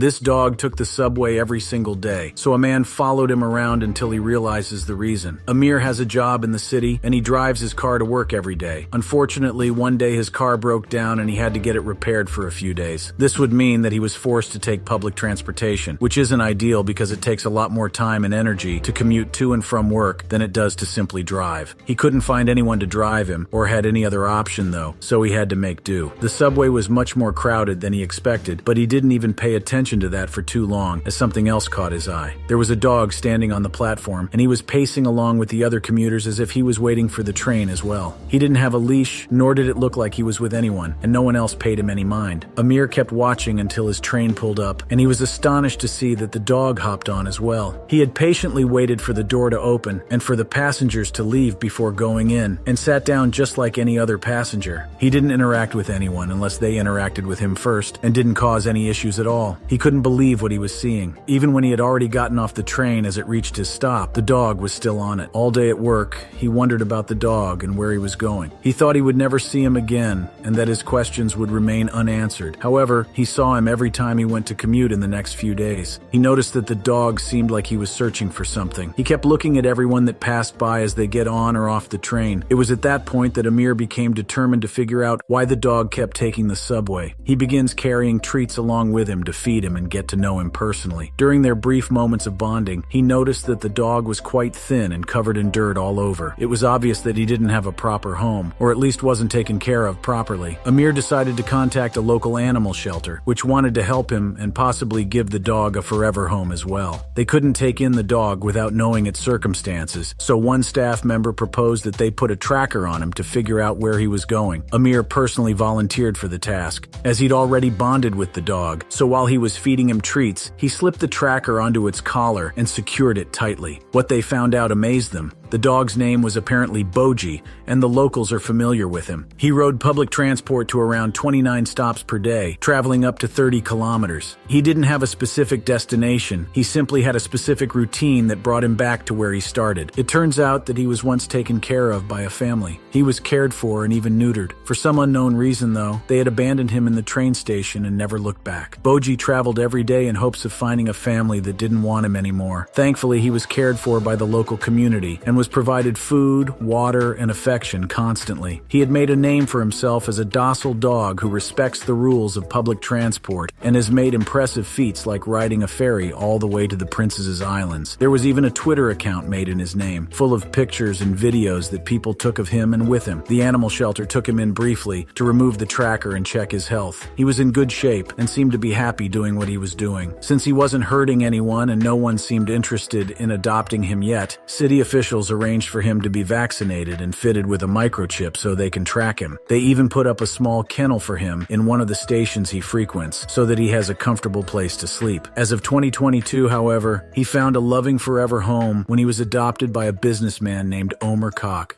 This dog took the subway every single day, so a man followed him around until he realizes the reason. Amir has a job in the city, and he drives his car to work every day. Unfortunately, one day his car broke down and he had to get it repaired for a few days. This would mean that he was forced to take public transportation, which isn't ideal because it takes a lot more time and energy to commute to and from work than it does to simply drive. He couldn't find anyone to drive him or had any other option though, so he had to make do. The subway was much more crowded than he expected, but he didn't even pay attention to that for too long as something else caught his eye. There was a dog standing on the platform, and he was pacing along with the other commuters as if he was waiting for the train as well. He didn't have a leash, nor did it look like he was with anyone, and no one else paid him any mind. Amir kept watching until his train pulled up, and he was astonished to see that the dog hopped on as well. He had patiently waited for the door to open and for the passengers to leave before going in, and sat down just like any other passenger. He didn't interact with anyone unless they interacted with him first, and didn't cause any issues at all. He couldn't believe what he was seeing. Even when he had already gotten off the train as it reached his stop, the dog was still on it. All day at work, he wondered about the dog and where he was going. He thought he would never see him again, and that his questions would remain unanswered. However, he saw him every time he went to commute in the next few days. He noticed that the dog seemed like he was searching for something. He kept looking at everyone that passed by as they get on or off the train. It was at that point that Amir became determined to figure out why the dog kept taking the subway. He begins carrying treats along with him to feed him and get to know him personally. During their brief moments of bonding, he noticed that the dog was quite thin and covered in dirt all over. It was obvious that he didn't have a proper home, or at least wasn't taken care of properly. Amir decided to contact a local animal shelter, which wanted to help him and possibly give the dog a forever home as well. They couldn't take in the dog without knowing its circumstances, so one staff member proposed that they put a tracker on him to figure out where he was going. Amir personally volunteered for the task, as he'd already bonded with the dog, so while he was feeding him treats, he slipped the tracker onto its collar and secured it tightly. What they found out amazed them. The dog's name was apparently Boji, and the locals are familiar with him. He rode public transport to around 29 stops per day, traveling up to 30 kilometers. He didn't have a specific destination, he simply had a specific routine that brought him back to where he started. It turns out that he was once taken care of by a family. He was cared for and even neutered. For some unknown reason though, they had abandoned him in the train station and never looked back. Boji traveled every day in hopes of finding a family that didn't want him anymore. Thankfully, he was cared for by the local community and was provided food, water, and affection constantly. He had made a name for himself as a docile dog who respects the rules of public transport and has made impressive feats like riding a ferry all the way to the Princess's Islands. There was even a Twitter account made in his name, full of pictures and videos that people took of him and with him. The animal shelter took him in briefly to remove the tracker and check his health. He was in good shape and seemed to be happy doing what he was doing. Since he wasn't hurting anyone and no one seemed interested in adopting him yet, city officials arranged for him to be vaccinated and fitted with a microchip so they can track him. They even put up a small kennel for him in one of the stations he frequents so that he has a comfortable place to sleep. As of 2022, however, he found a loving forever home when he was adopted by a businessman named Omer Koch.